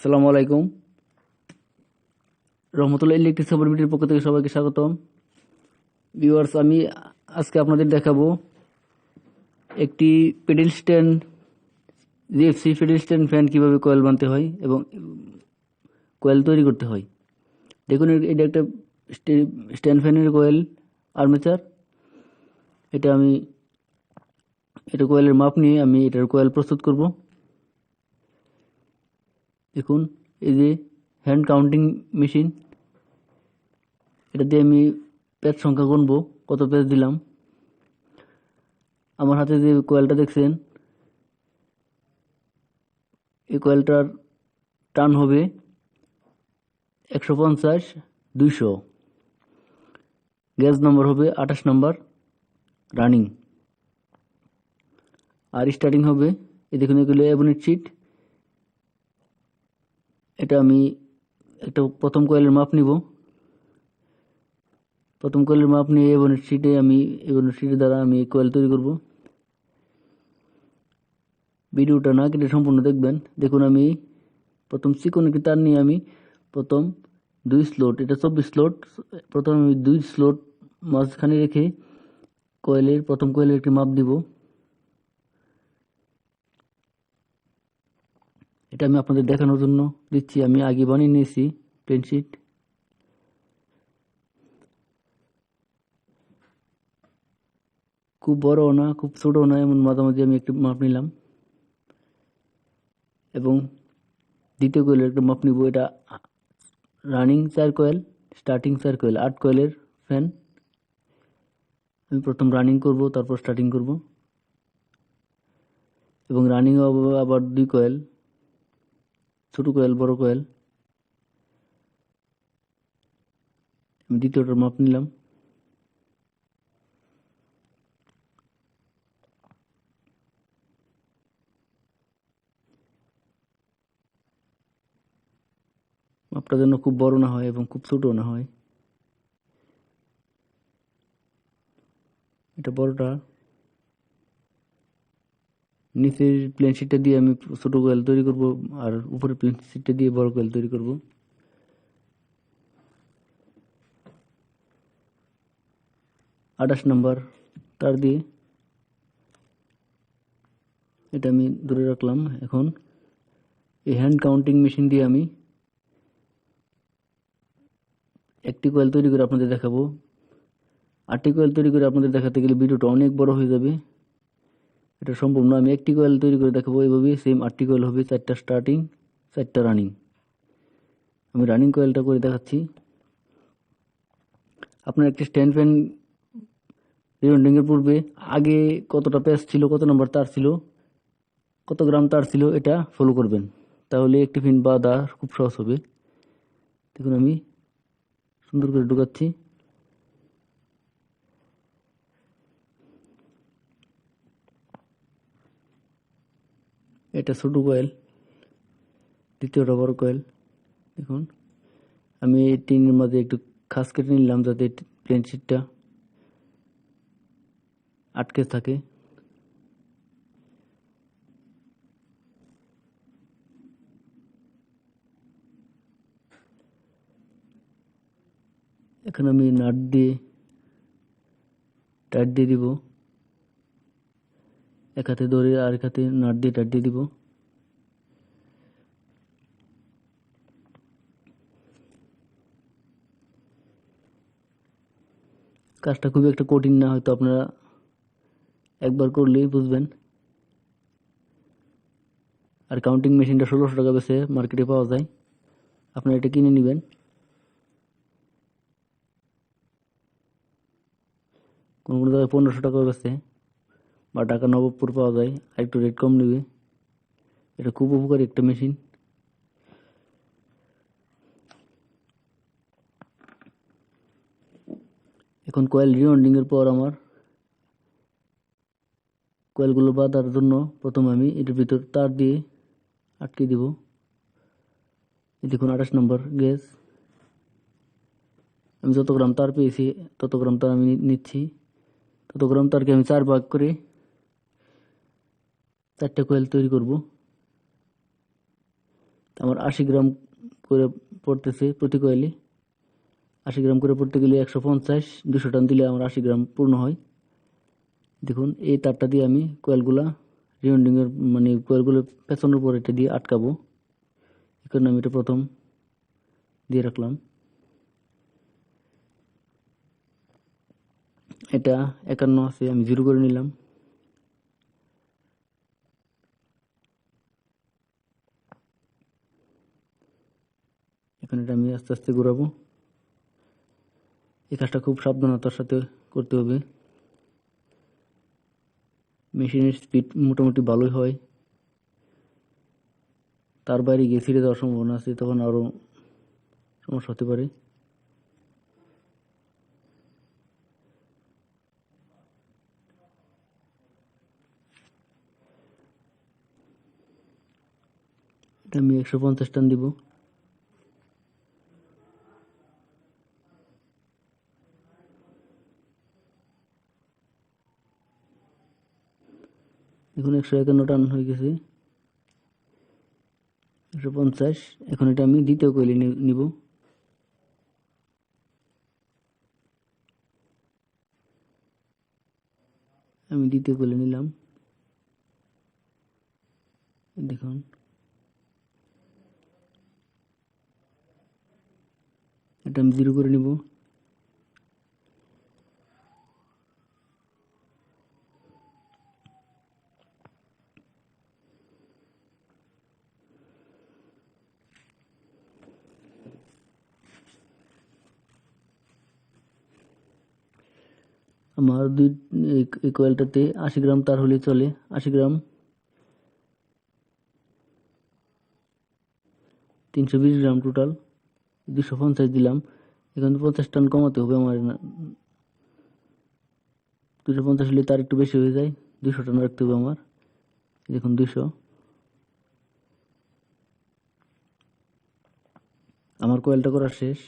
আসসালামু আলাইকুম। রহমতুল্লাহ ইলেকট্রিক সাপোর্টের পক্ষ থেকে সবাইকে স্বাগতম। ভিউয়ার্স, আমি আজকে আপনাদের দেখাবো একটি pedal stand GFC pedal stand fan কিভাবে কয়েল বানতে হয় এবং কয়েল তৈরি করতে হয়। দেখুন, এটা একটা স্ট্যান্ড ফ্যানের কয়েল আর্মেচার। এটা কয়েলের মাপ নিয়ে আমি এটার কয়েল প্রস্তুত করব। দেখুন, এই যে হ্যান্ড কাউন্টিং মেশিন, এটা দিয়ে আমি প্যাচ সংখ্যা গুনবো, কত প্যাচ দিলাম। আমার হাতে যে কয়েলটা দেখছেন, এই কয়েলটার টান হবে 150, 200। গ্যাস নম্বর হবে 28 নম্বর রানিং। আর স্টার্টিং হবে, এই দেখুন এগুলো অ্যাবনেট শিট। এটা আমি একটা প্রথম কয়েলের মাপ নিব। প্রথম কয়েলের মাপ নিয়ে অ্যাবনেট শিটের দ্বারা আমি কয়েল তৈরি করব। ভিডিওটা না কেটে সম্পূর্ণ দেখবেন। দেখুন, আমি প্রথম চিকন একটি তার নিয়ে আমি প্রথম 2 স্লট, এটা 24 স্লট, প্রথম আমি 2 স্লট মাঝখানে রেখে প্রথম কয়েলের একটি মাপ দিব। এটা আমি আপনাদের দেখানোর জন্য দিচ্ছি। আমি আগে বানিয়ে নিয়েছি প্লেন শিট। খুব বড় না, খুব ছোট না, এমন মাঝামাঝি আমি একটি মাপ নিলাম এবং দ্বিতীয় কয়েলের একটা মাপ নিব। এটা রানিং 4 কয়েল, স্টার্টিং 4 কয়েল, 8 কয়েলের ফ্যান। আমি প্রথম রানিং করব, তারপর স্টার্টিং করব এবং রানিং আবার 2 কয়েল, ছোট কয়েল, বড় কয়েল। আমি দ্বিতীয়টার মাপ নিলাম। মাপটা যেন খুব বড় না হয় এবং খুব ছোট না হয়। এটা বড়টা, নিচের প্লেন শিটটা দিয়ে আমি ছোট কয়েল তৈরি করব আর উপরের প্লেন শিটটা দিয়ে বড় কয়েল তৈরি করব। 28 নম্বর তার দিয়ে এটা আমি ধরে রাখলাম। এখন এই হ্যান্ড কাউন্টিং মেশিন দিয়ে আমি একটি কয়েল তৈরি করে আপনাদের দেখাবো। 8টি কয়েল তৈরি করে আপনাদের দেখাতে গেলে ভিডিওটা অনেক বড় হয়ে যাবে। এটা সম্ভব না। আমি একটি কয়েল তৈরি করে দেখাবো। এইভাবে সেম 8টি কয়েল হবে, 4টা স্টার্টিং, 4টা রানিং। আমি রানিং কয়েলটা করে দেখাচ্ছি। আপনার একটি স্ট্যান্ড ফ্যান রিওয়ার্ডিং এর পূর্বে আগে কতটা প্যাচ ছিল, কত নম্বর তার ছিল, কত গ্রাম তার ছিল, এটা ফলো করবেন। তাহলে একটি ফ্যান বাঁধা খুব সহজ হবে। দেখুন, আমি সুন্দর করে ঢুকাচ্ছি। এটা ছোট কয়েল, দ্বিতীয়টা বড় কয়েল। দেখুন, আমি এই টিনের মাঝে একটু খাস কেটে নিলাম যাতে প্লেন শিটটা আটকে থাকে। এখন আমি নাট দিয়ে টাইট দিয়ে দিব। এক হাতে ধরে আর এক হাতে নাট দিয়ে টাইট দিয়ে দিব। কাজটা খুবই একটা কঠিন না, হয়তো আপনারা একবার করলেই বুঝবেন। আর কাউন্টিং মেশিনটা 1600 টাকা বেচে মার্কেটে পাওয়া যায়, আপনারা এটা কিনে নেবেন। কোন কোন জায়গায় 1500 টাকা বেচে বা ঢাকা নবাবপুর পাওয়া যায়, আর একটু রেট কম নেবে। এটা খুব উপকারী একটা মেশিন। এখন কয়েল রিওয়ার্ডিং এর পর আমার কয়েলগুলো বাঁধার জন্য প্রথমে আমি এটার ভিতর তার দিয়ে আটকে দিব। দেখুন, 28 নম্বর গ্যাস। আমি যত গ্রাম তার পেয়েছি তত গ্রাম তার আমি নিচ্ছি। তত গ্রাম তারকে আমি 4 ভাগ করে 4টা কয়েল তৈরি করব। আমার 80 গ্রাম করে পড়তেছে প্রতি কয়েলে। 80 গ্রাম করে পড়তে গেলে 150 200 টান দিলে আমার 80 গ্রাম পূর্ণ হয়। দেখুন এই তারটা দিয়ে আমি কয়েলগুলা রিউন্ডিংয়ের মানে কয়েলগুলো পেছনের উপর এটা দিয়ে আটকাবো। এই কারণে আমি এটা প্রথম দিয়ে রাখলাম। এটা 51 আছে, আমি 0 করে নিলাম। এখন এটা আমি আস্তে আস্তে ঘোরাবো। এই কাজটা খুব সাবধানতার সাথে করতে হবে। মেশিনের স্পিড মোটামুটি ভালোই হয়, তার বাইরে গিয়ে ছিঁড়ে যাওয়ার সম্ভাবনা আছে, তখন আরও সমস্যা হতে পারে। এটা আমি 150 টান দিব। এখন 151 টান হয়ে গেছে, 150। এখন এটা আমি দ্বিতীয় কয়েলে নিব। আমি দ্বিতীয় কয়েলে নিলাম। দেখুন এটা আমি 0 করে নিব। আমার এই কয়েলটাতে 80 গ্রাম তার হলে চলে। 80 গ্রাম 320 গ্রাম টোটাল 250 দিলাম। এখন 50 টান কমাতে হবে আমার। 250 হলে তার একটু বেশি হয়ে যায়, 200 টান রাখতে হবে আমার। দেখুন 200। আমার কয়েলটা করা শেষ।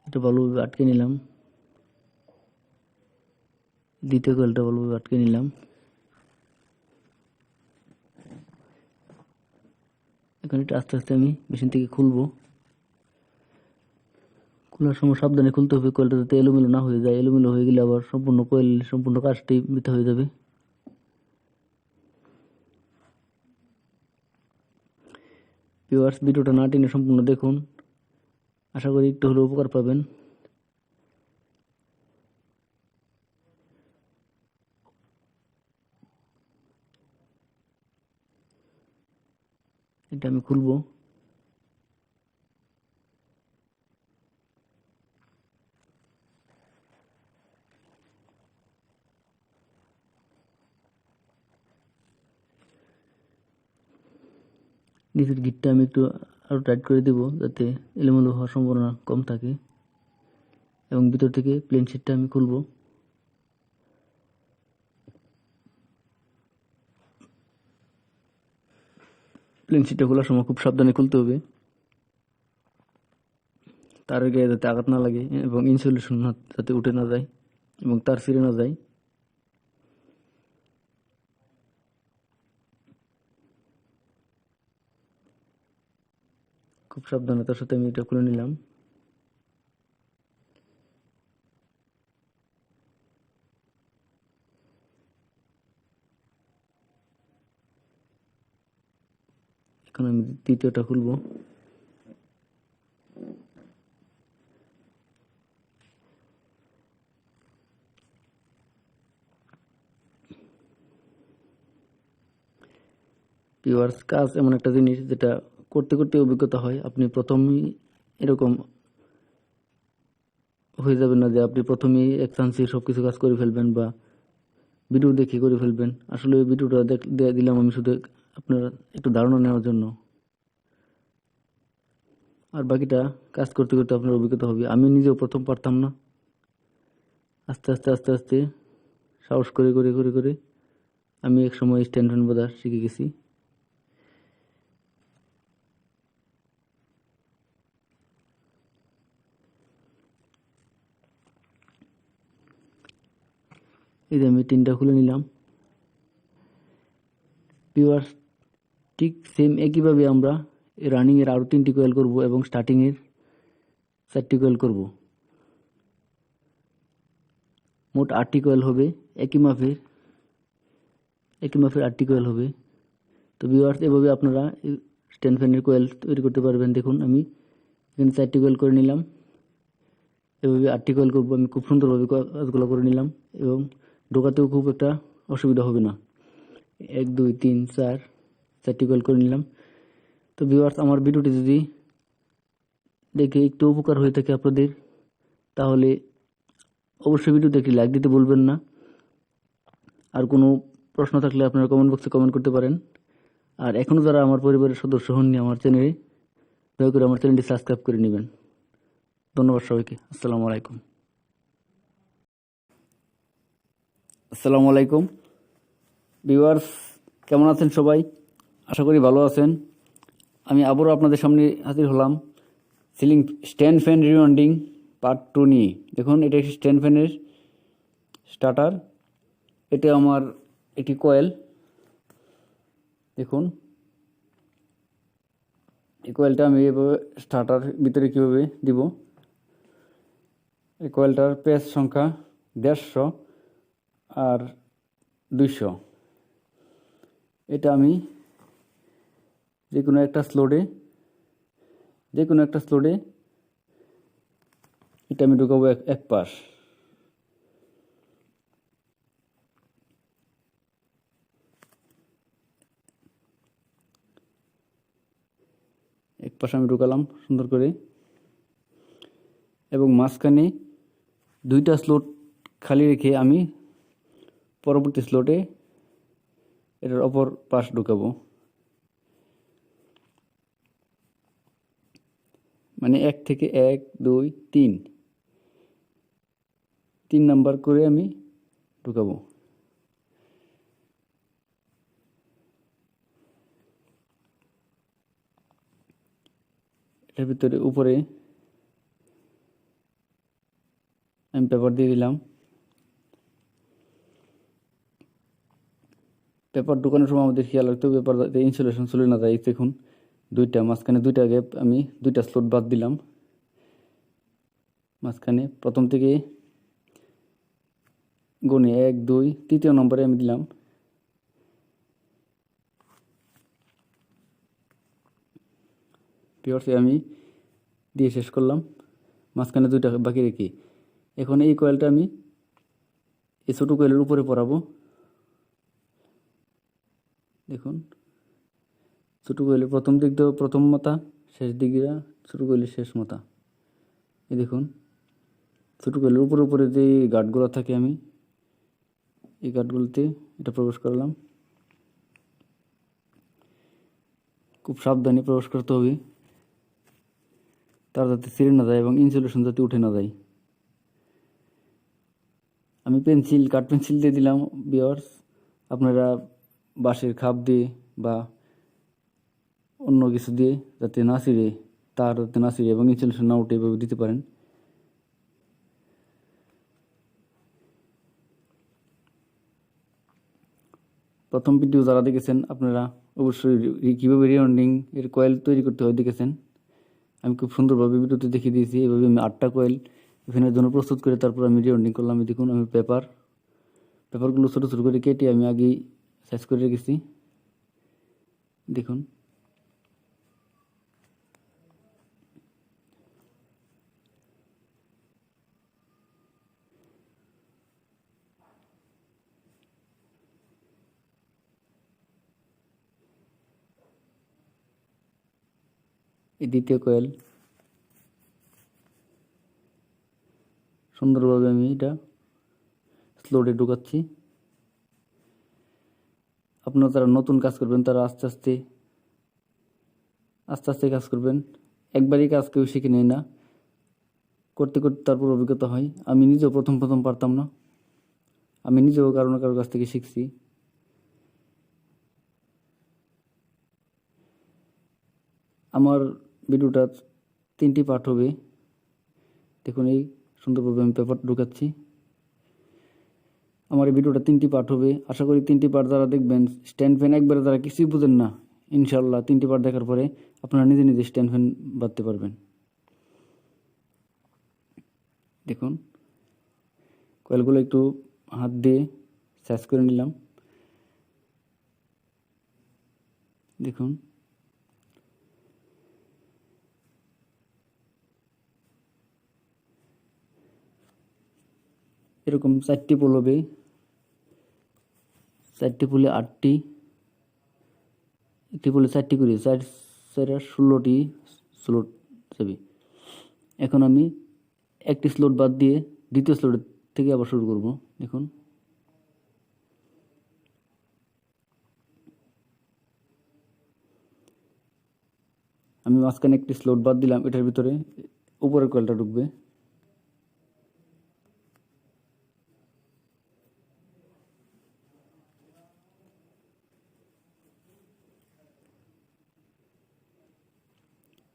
এটা ভালোভাবে আটকে নিলাম। দ্বিতীয় কয়েলটা ভালোভাবে আটকে নিলাম। এখন এটা আস্তে আস্তে আমি মেশিন থেকে খুলবো। খোলার সময় সাবধানে খুলতে হবে, কয়েলটা যাতে এলোমেলো না হয়ে যায়। এলোমেলো হয়ে গেলে আবার সম্পূর্ণ কাজটি বৃথা হয়ে যাবে। ভিউয়ার্স, ভিডিওটা না টেনে সম্পূর্ণ দেখুন, আশা করি একটু হলেও উপকার পাবেন। এটা আমি খুলবো। নিচের গিটটা আমি একটু আরো টাইট করে দেব, যাতে এলোমেলো হওয়ার সম্ভাবনা কম থাকে। এবং ভিতর থেকে প্লেন শিটটা আমি খুলবো। প্লেন শিটটা খোলার সময় খুব সাবধানে খুলতে হবে, তারের গায়ে যাতে আঘাত না লাগে এবং ইনসুলেশন যাতে উঠে না যায় এবং তার ছিঁড়ে না যায়। খুব সাবধানতার সাথে আমি এটা খুলে নিলাম। এখন আমি তৃতীয়টা খুলবো। ভিউয়ার্স, কাজ এমন একটা জিনিস যেটা করতে করতে অভিজ্ঞতা হয়। আপনি প্রথমেই এরকম হয়ে যাবেন না যে আপনি প্রথমেই এক চান্সে সবকিছু কাজ করে ফেলবেন বা ভিডিও দেখে করে ফেলবেন। আসলে ভিডিওটা দিলাম আমি শুধু আপনার একটু ধারণা নেওয়ার জন্য, আর বাকিটা কাজ করতে করতে আপনার অভিজ্ঞতা হবে। আমি নিজেও প্রথম পারতাম না, আস্তে আস্তে আস্তে আস্তে সাহস করে করে করে করে আমি এক সময় স্ট্যান্ড ফ্যান বাঁধা শিখে গেছি। এই যে আমি টিনটা খুলে নিলাম। ভিউয়ার্স, ঠিক সেম একইভাবে আমরা রানিংয়ের আরও 3টি কয়েল করব এবং স্টার্টিংয়ের 4টি কয়েল করব। মোট 8টি কয়েল হবে, একই মাপের 8টি কয়েল হবে। তো ভিউয়ার্স, এভাবে আপনারা স্ট্যান্ড ফ্যানের কয়েল তৈরি করতে পারবেন। দেখুন আমি এখানে 4টি কয়েল করে নিলাম, এভাবে 8টি কয়েল করবো। আমি খুব সুন্দরভাবে কাজগুলো করে নিলাম এবং ঢোকাতেও খুব একটা অসুবিধা হবে না। 1 2 3 4 4টি কয়েল করে নিলাম। তো ভিউয়ার্স, আমার ভিডিওটি যদি দেখে একটু উপকার হয়ে থাকে আপনাদের, তাহলে অবশ্যই ভিডিওতে একটি লাইক দিতে ভুলবেন না। আর কোনো প্রশ্ন থাকলে আপনারা কমেন্ট বক্সে কমেন্ট করতে পারেন। আর এখনও যারা আমার পরিবারের সদস্য হননি আমার চ্যানেলে, দয়া করে আমার চ্যানেলটি সাবস্ক্রাইব করে নেবেন। ধন্যবাদ সবাইকে। আসসালামু আলাইকুম। আসসালামু আলাইকুম ভিউয়ার্স, কেমন আছেন সবাই? আশা করি ভালো আছেন। আমি আবারও আপনাদের সামনে হাজির হলাম ceiling stand fan rewinding part 2 নিয়ে। দেখুন, এটা একটি স্ট্যান্ড ফ্যানের স্টার্টার। এটা আমার একটি কয়েল। দেখুন, এই কয়েলটা আমি এভাবে স্টার্টার ভিতরে কীভাবে দিব। এই কয়েলটার পেজ সংখ্যা 150 আর 200। এটা আমি যে কোনো একটা স্লোডে এটা আমি ঢুকাবো এক পাশ। এক পাশে আমি ঢুকালাম সুন্দর করে, এবং মাঝখানে 2টা স্লট খালি রেখে আমি পরবর্তী স্লটে এটার অপর পাশ ঢুকাবো। মানে 1 থেকে 1 2 3 নাম্বার করে আমি ঢুকাবো। এটার ভিতরে উপরে আমি পেপার দিয়ে দিলাম। পেপার ঢুকানোর সময় আমাদের খেয়াল রাখতে হবে পেপার যাতে ইনসুলেশন চলে না যায়। দেখুন, মাঝখানে 2টা গ্যাপ, আমি 2টা স্লট বাদ দিলাম। মাঝখানে প্রথম থেকে গুণে 1 2 তৃতীয় নম্বরে আমি দিলাম। ভিউয়ার্স, আমি দিয়ে শেষ করলাম, মাঝখানে 2টা বাকি রেখে। এখন এই কয়েলটা আমি এই ছোটো কয়েলের উপরে পরাবো। দেখুন, ছোটো কয়েলের প্রথম দিক দিয়ে প্রথম মাথা, শেষ দিক দিয়ে ছোটো কয়েলের শেষ মাথা। এই দেখুন, ছোটো কয়েলের উপরে যে গার্ডগুলো থাকে, আমি এই গার্ডগুলোতে এটা প্রবেশ করলাম। খুব সাবধানে প্রবেশ করতে হবে, তার যাতে ছিঁড়ে না যায় এবং ইনসুলেশন যাতে উঠে না যায়। আমি কাঠ পেন্সিল দিয়ে দিলাম। ভিউয়ার্স, আপনারা বাঁশের খাপ দিয়ে বা অন্য কিছু দিয়ে যাতে না ছিঁড়ে, তার যাতে না ছিঁড়ে এবং ইনসুলেশন না উঠে, এভাবে দিতে পারেন। প্রথম ভিডিও যারা দেখেছেন, আপনারা অবশ্যই কীভাবে রিওয়াইন্ডিং এর কয়েল তৈরি করতে হয় দেখেছেন। আমি খুব সুন্দরভাবে ভিডিওতে দেখিয়ে দিয়েছি। এভাবে আমি 8টা কয়েল ফ্যানের জন্য প্রস্তুত করে তারপর আমি রিওয়াইন্ডিং করলাম। দেখুন, আমি পেপারগুলো ছোটো ছোটো করে কেটে আমি আগেই সাইজ করে রেখেছি। দেখুন, এই দ্বিতীয় কয়েল সুন্দরভাবে আমি এটা স্লোডে ঢুকাচ্ছি। আপনারা যারা নতুন কাজ করবেন তারা আস্তে আস্তে কাজ করবেন। একবারই কাজ কেউ শিখে নেয় না, করতে করতে তারপর অভিজ্ঞতা হয়। আমি নিজেও প্রথম পারতাম না, আমি নিজেও কারো না কারোর কাছ থেকে শিখছি। আমার ভিডিওটা 3টি পার্ট হবে। দেখুন, এই সুন্দরভাবে আমি পেপার ঢুকাচ্ছি। আমার এই ভিডিওটা 3টি পার্ট হবে। আশা করি 3টি পার্ট যারা দেখবেন, স্ট্যান্ড ফ্যান একবারে যারা কিছুই বুঝেন না, ইনশাল্লাহ 3টি পার্ট দেখার পরে আপনারা নিজে নিজে স্ট্যান্ড ফ্যান বাঁধতে পারবেন। দেখুন কয়েলগুলো একটু হাত দিয়ে সাইজ করে নিলাম। দেখুন এরকম 4টি পোল হবে, 4টি পোলে 8টি, একটি পোলে 4টি করে 4 16টি স্লট যাবে। এখন আমি একটি স্লট বাদ দিয়ে দ্বিতীয় স্লট থেকে আবার শুরু করব। দেখুন আমি মাঝখানে একটি স্লট বাদ দিলাম, এটার ভিতরে উপরের কয়েলটা ঢুকবে।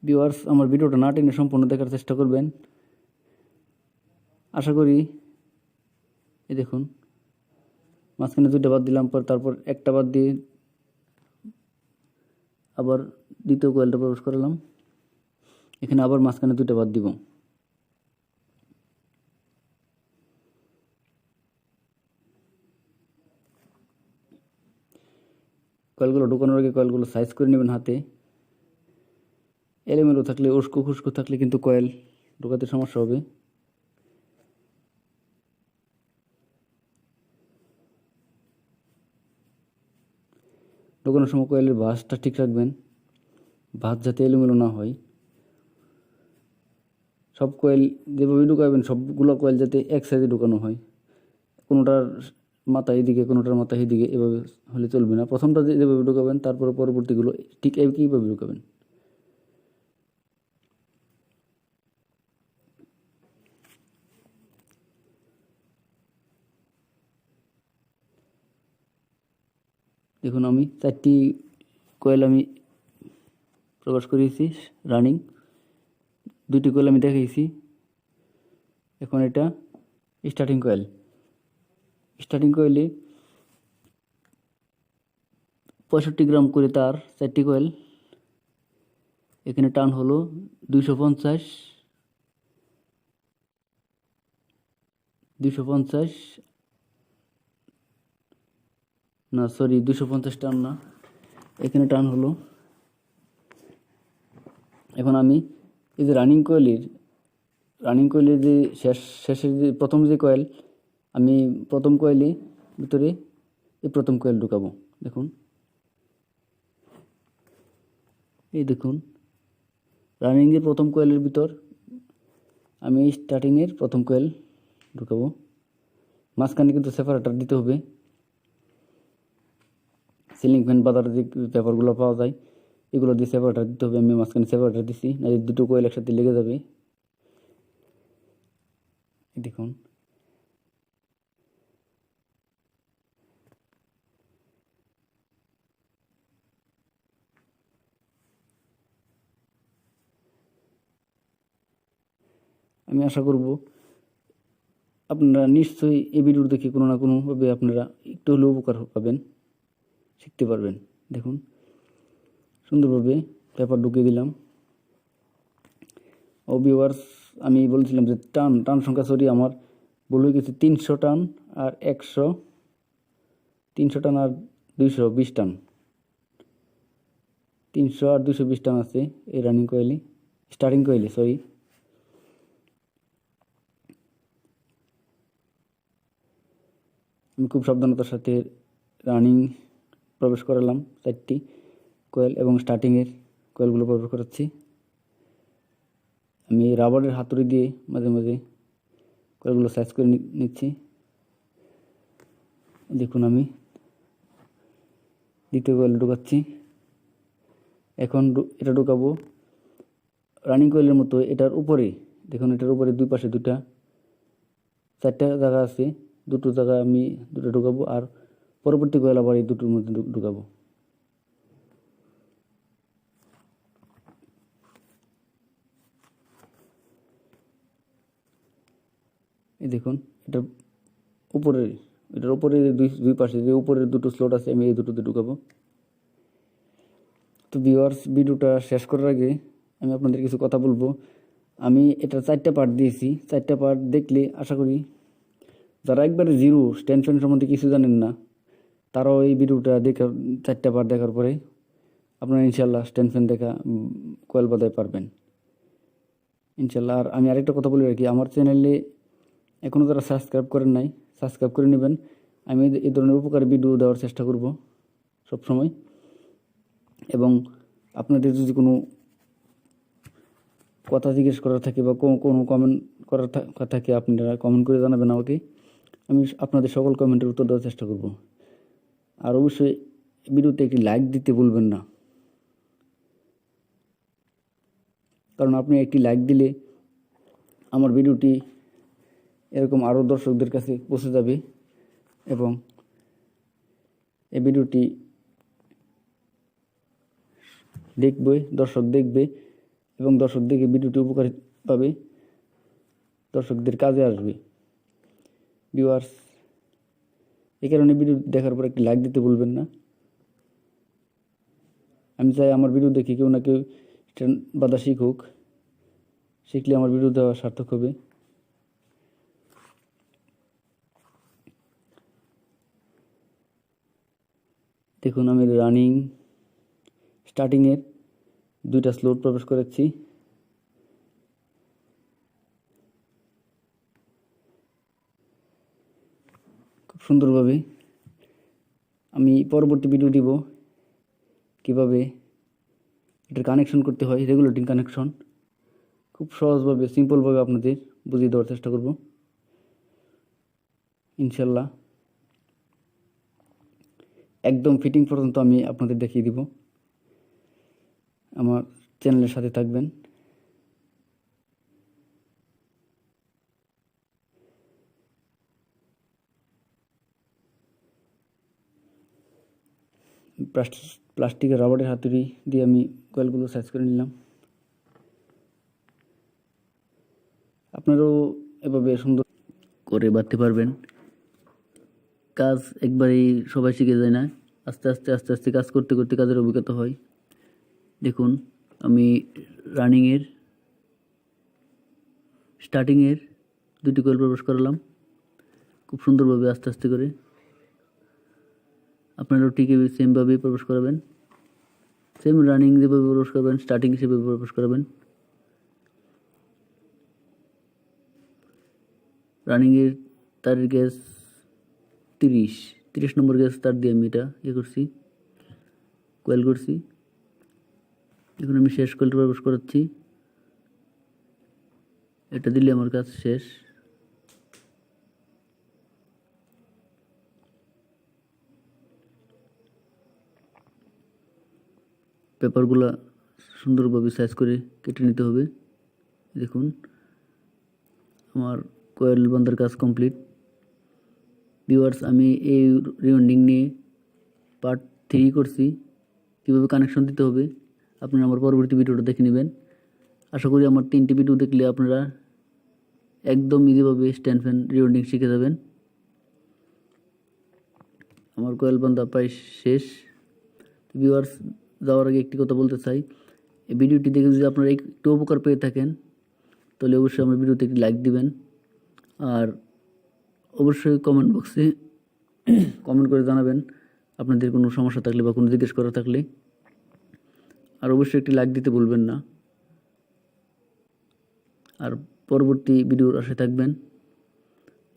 ভিউয়ার্স, আমার ভিডিওটা না টেনে সম্পূর্ণ দেখার চেষ্টা করবেন। আশা করি এই দেখুন মাঝখানে 2টা বাদ দিলাম, পর তারপর একটা বাদ দিয়ে আবার দ্বিতীয় কয়েলটা প্রবেশ করালাম। এখানে আবার মাঝখানে 2টা বাদ দিব। কয়েলগুলো ঢোকানোর আগে কয়েলগুলো সাইজ করে নেবেন হাতে। এলোমেলো থাকলে, উস্কো খুস্কো থাকলে কিন্তু কয়েল ঢোকাতে সমস্যা হবে। ঢোকানোর সময় কয়েলের ভাঁজটা ঠিক রাখবেন, ভাঁজ যাতে এলোমেলো না হয়। সব কয়েল যেভাবে ঢুকাবেন সবগুলো কয়েল যাতে এক সাইজে ঢুকানো হয়, কোনোটার মাথা এদিকে কোনোটার মাথা এদিকে, এভাবে হলে চলবে না। প্রথমটা যেভাবে ঢুকাবেন তারপরে পরবর্তীগুলো ঠিক একইভাবে ঢুকাবেন। দেখুন আমি 4টি কয়েল আমি প্রকাশ করিয়েছি রানিং, 2টি কয়েল আমি দেখাইছি। এখন এটা স্টার্টিং কয়েল। স্টার্টিং কয়েলে 65 গ্রাম করে তার 4টি কয়েল। এখানে টান হলো 250 না, সরি 250 টান না, এখানে টান হলো। এখন আমি এই যে রানিং কয়েলের যে শেষের যে প্রথম যে কয়েল, আমি প্রথম কয়েলে ভিতরে এই প্রথম কয়েল ঢুকাবো। দেখুন এই দেখুন রানিংয়ের প্রথম কয়েলের ভিতর আমি স্টার্টিংয়ের প্রথম কয়েল ঢুকাবো। মাঝখানে কিন্তু সেপারেটর দিতে হবে। সিলিং ফ্যান বাজারে যে পেপারগুলো পাওয়া যায় এগুলো দিয়ে সেপারেটর দিতে হবে। আমি মাঝখানে সেপারেটর দিছি, না দুটো কয়েল একসাথে লেগে যাবে। দেখুন আমি আশা করব আপনারা নিশ্চয়ই এই ভিডিও দেখে কোনো না কোনোভাবে আপনারা একটু হলেও উপকার পাবেন, শিখতে পারবেন। দেখুন সুন্দরভাবে পেপার ঢুকিয়ে দিলাম। ও ভিউয়ার্স, আমি বলছিলাম যে টান সংখ্যা সরি আমার ভুল হয়ে গেছে। 300 টান আর 300 টান আর 220 টান, 300 আর 220 টান আছে এই রানিং কয়েলে, স্টার্টিং কয়েলে সরি। আমি খুব সাবধানতার সাথে রানিং প্রবেশ করালাম 4টি কয়েল এবং স্টার্টিংয়ের কয়েলগুলো প্রবেশ করাচ্ছি। আমি রাবারের হাতুড়ি দিয়ে মাঝে মাঝে কয়েলগুলো সাইজ করে নিচ্ছি। দেখুন আমি দ্বিতীয় কয়েল ঢুকাচ্ছি। এখন এটা ঢুকাবো রানিং কয়েলের মতো এটার উপরে। দেখুন এটার উপরে দুই পাশে 4টা জায়গা আছে, 2টো জায়গায় আমি 2টা ঢুকাবো, আর পরবর্তী কয়েল আবার এই 2টোর মধ্যে ঢুকাবো। এই দেখুন এটার উপরে এটার উপরে দুই দুই পাশে যে উপরের দুটো স্লট আছে আমি এই দুটোতে ঢুকাবো। তো ভিউয়ার্স, ভিডিওটা শেষ করার আগে আমি আপনাদের কিছু কথা বলবো। আমি এটা 4টা পার্ট দিয়েছি, 4টা পার্ট দেখলে আশা করি যারা একবারে জিরো স্ট্যান্ড ফ্যান সম্বন্ধে কিছু জানেন না তারাও এই ভিডিওটা দেখার 4টা পার্ট দেখার পরে আপনারা ইনশাল্লাহ স্ট্যান্ড ফ্যান দেখা কয়েল বাঁধাতে পারবেন ইনশাল্লাহ। আর আমি আরেকটা কথা বলে রাখি, আমার চ্যানেলে এখনও যারা সাবস্ক্রাইব করেন নাই সাবস্ক্রাইব করে নেবেন। আমি এই ধরনের উপকারী ভিডিও দেওয়ার চেষ্টা করব সবসময়। এবং আপনাদের যদি কোনো কথা জিজ্ঞেস করার থাকে বা কোনো কমেন্ট করার থাকে আপনারা কমেন্ট করে জানাবেন আমাকে, আমি আপনাদের সকল কমেন্টের উত্তর দেওয়ার চেষ্টা করব। আর অবশ্যই ভিডিওতে একটি লাইক দিতে ভুলবেন না, কারণ আপনি একটি লাইক দিলে আমার ভিডিওটি এরকম আরও দর্শকদের কাছে পৌঁছে যাবে এবং এই ভিডিওটি দর্শক দেখবে এবং দর্শক দেখে ভিডিওটি উপকার পাবে, দর্শকদের কাজে আসবে। ভিউয়ার্স, এই কারণে ভিডিও দেখার পর একটি লাইক দিতে ভুলবেন না। আমি চাই আমার ভিডিও দেখে কেউ না কেউ স্ট্যান্ড বাঁধা শিখুক, শিখলে আমার ভিডিও দেওয়া সার্থক হবে। দেখুন, আমি রানিং স্টার্টিংয়ের 2টা স্লট প্রবেশ করেছি। খুব সুন্দরভাবে আমি পরবর্তী ভিডিও দিব কীভাবে এটার কানেকশন করতে হয়, রেগুলেটিং কানেকশন। খুব সহজভাবে সিম্পলভাবে আপনাদের বুঝিয়ে দেওয়ার চেষ্টা করব ইনশাল্লাহ। একদম ফিটিং পর্যন্ত আমি আপনাদের দেখিয়ে দিব। আমার চ্যানেলের সাথে থাকবেন। প্লাস্টিকের রাবারের হাতুড়ি দিয়ে আমি কয়েলগুলো সাইজ করে নিলাম। আপনারাও এভাবে সুন্দর করে বাঁধতে পারবেন। কাজ একবারেই সবাই শিখে যায় না, আস্তে আস্তে আস্তে আস্তে কাজ করতে করতে কাজের অভিজ্ঞতা হয়। দেখুন, আমি রানিংয়ের স্টার্টিংয়ের 2টি কয়েল প্রবেশ করলাম খুব সুন্দরভাবে আস্তে আস্তে করে। আপনারাও ঠিক সেমভাবেই প্রবেশ করাবেন, সেম রানিং যেভাবে প্রবেশ করবেন স্টার্টিং সেভাবে প্রবেশ করাবেন। রানিংয়ের তারের গ্যাস 30 নম্বর গ্যাস তার দিয়ে আমি এটা করছি, কয়েল করছি। এখন আমি শেষ কয়েলটা প্রবেশ করাচ্ছি, এটা দিলে আমার কাজ শেষ। পেপারগুলা সুন্দরভাবে সাইজ করে কেটে নিতে হবে। দেখুন, আমার কয়েল বাঁধার কাজ কমপ্লিট। ভিউয়ার্স, আমি এই রিওয়ান্ডিং নিয়ে পার্ট 3 করছি, কীভাবে কানেকশন দিতে হবে আপনারা আমার পরবর্তী ভিডিওটা দেখে নেবেন। আশা করি আমার 3টি ভিডিও দেখলে আপনারা একদম ইজিভাবে স্ট্যান্ড ফ্যান রিওয়ান্ডিং শিখে যাবেন। আমার কয়েল বাঁধা প্রায় শেষ। ভিউয়ার্স, যাওয়ার আগে একটি কথা বলতে চাই, এই ভিডিওটি দেখে যদি আপনারা একটু উপকার পেয়ে থাকেন তাহলে অবশ্যই আমার ভিডিওতে একটি লাইক দিবেন। আর অবশ্যই কমেন্ট বক্সে কমেন্ট করে জানাবেন আপনাদের কোনো সমস্যা থাকলে বা কোনো জিজ্ঞেস করা থাকলে। আর অবশ্যই একটি লাইক দিতে ভুলবেন না। আর পরবর্তী ভিডিওর আশায় থাকবেন।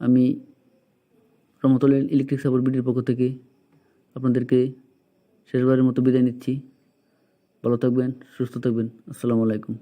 আমি রহমতুল ইলেকট্রিক সাপোর্ট ভিডিওর পক্ষ থেকে আপনাদেরকে শেষবারের মতো বিদায় নিচ্ছি। ভালো থাকবেন, সুস্থ থাকবেন। আসসালামু আলাইকুম।